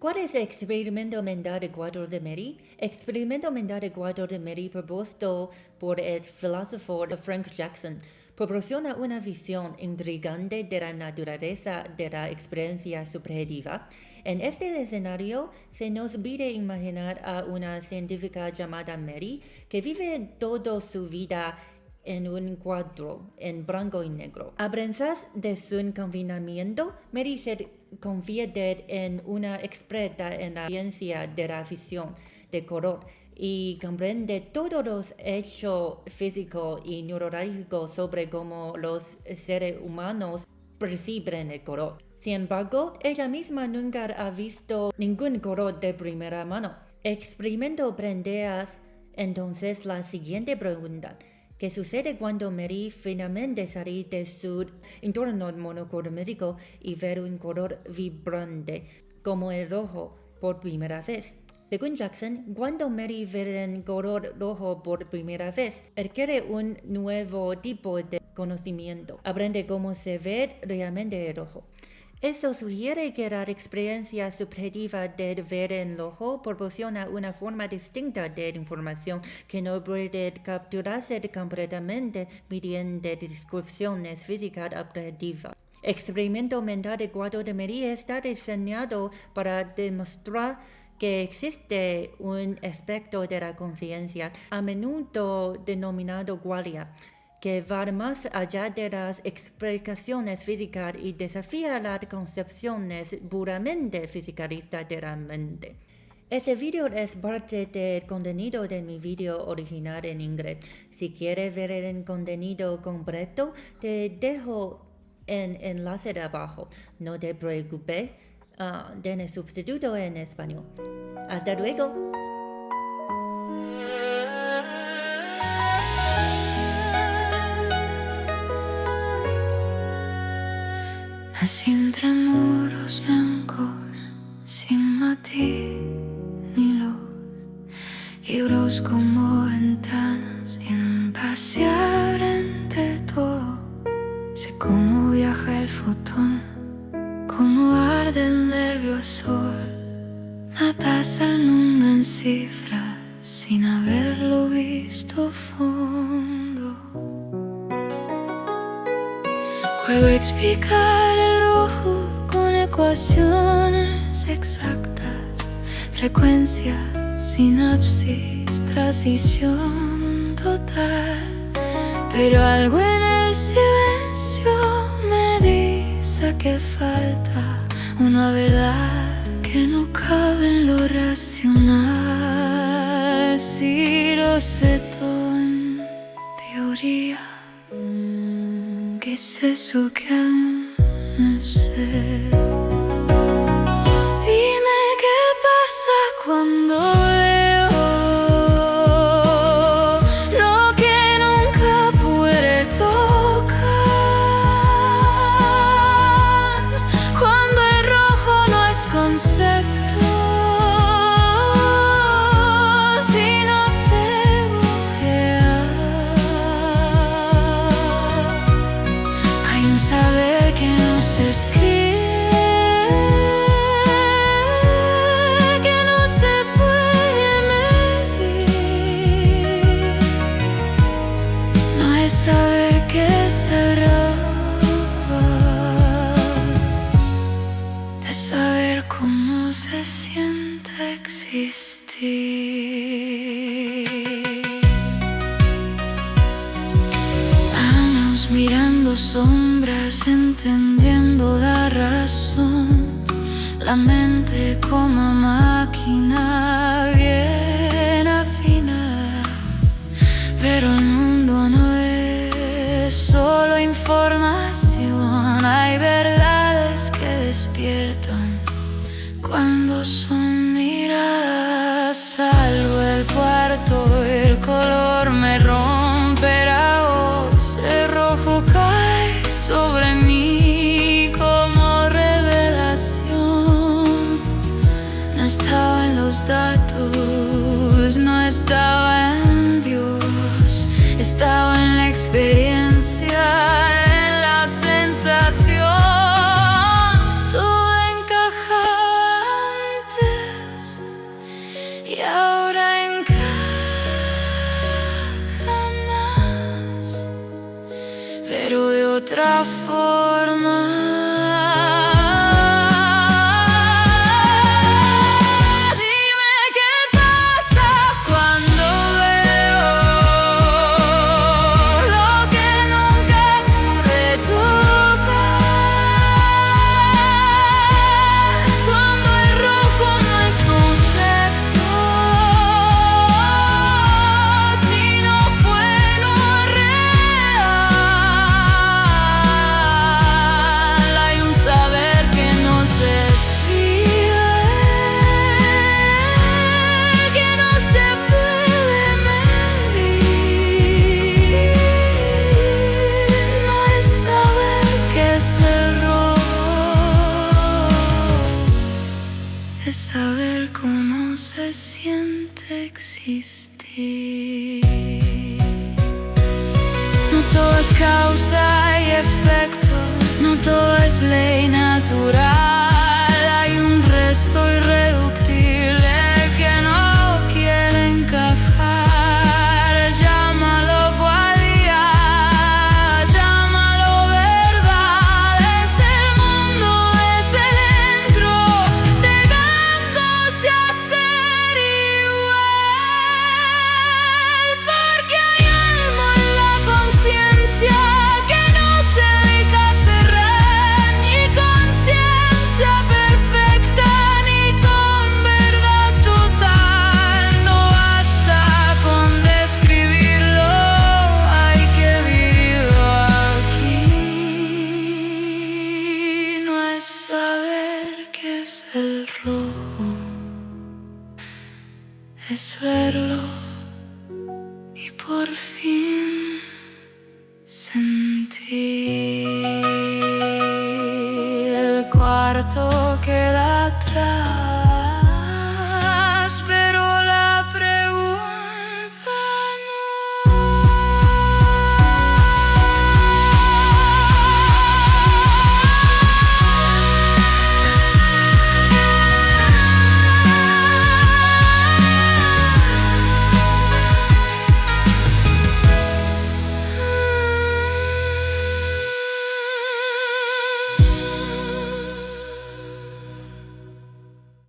¿Cuál es el experimento mental de cuadro de Meri? Experimento mental de cuadro de Meri propuesto por el filósofo Frank Jackson proporciona una visión intrigante de la naturaleza de la experiencia subjetiva. En este escenario, se nos pide imaginar a una científica llamada Meri que vive toda su vida en un cuadro en blanco y negro. A brenzas de su confinamiento, Meri se convierte en una experta en la ciencia de la visión de color y comprende todos los hechos físicos y neurológicos sobre cómo los seres humanos perciben el color. Sin embargo, ella misma nunca ha visto ningún color de primera mano. El experimento plantea entonces la siguiente pregunta. ¿Qué sucede cuando Meri finalmente sale de su entorno monocromático y ve un color vibrante, como el rojo, por primera vez? Según Jackson, cuando Meri ve el color rojo por primera vez, adquiere un nuevo tipo de conocimiento. Aprende cómo se ve realmente el rojo. Esto sugiere que la experiencia subjetiva de ver en rojo proporciona una forma distinta de información que no puede capturarse completamente mediante descripciones físicas objetivas. El experimento mental de cuadro de Meri está diseñado para demostrar que existe un aspecto de la conciencia, a menudo denominado qualia, que va más allá de las explicaciones físicas y desafía las concepciones puramente fisicalistas de la mente. Este video es parte del contenido de mi video original en inglés. Si quieres ver el contenido completo, te dejo el enlace de abajo. No te preocupes, tiene subtítulo en español. Hasta luego. Nací entre muros blancos, sin matiz ni luz, libros como ventanas, sin pasear entre todo. Sé cómo viaja el fotón, cómo arde el nervio azul. Matas al mundo en cifras, sin haberlo visto fondo. Puedo explicar el rojo con ecuaciones exactas, frecuencia, sinapsis, transición total. Pero algo en el silencio me dice que falta una verdad que no cabe en lo racional. Si lo sé todo en teoría, ¿qué es eso que aún no sé? Dime qué pasa cuando veo lo que nunca pude tocar, cuando el rojo no es concepto, sino saber que no se escribe, que no se puede medir. No es saber que se roba, es saber cómo se siente existir. Años mirando sombras, entendiendo la razón, la mente como máquina bien afinada. Pero el mundo no es solo información, hay verdades que despiertan cuando son miradas. Salvo el cuarto, el color me romperá. El rojo cae sobre mí como revelación. No estaba en los datos, es saber cómo se siente existir. No todo es causa y efecto, no todo es ley natural. Hay un resto irreductible que no quiere encajar. Llámalo cualidad, llámalo verdad. Es el mundo, es el entro, negándose a ser igual. Porque hay algo en la conciencia que no se dedica a cerrar, ni conciencia perfecta, ni con verdad total. No basta con describirlo, hay que vivirlo aquí. No es saber qué es el rojo, es verlo y por fin sentir. El cuarto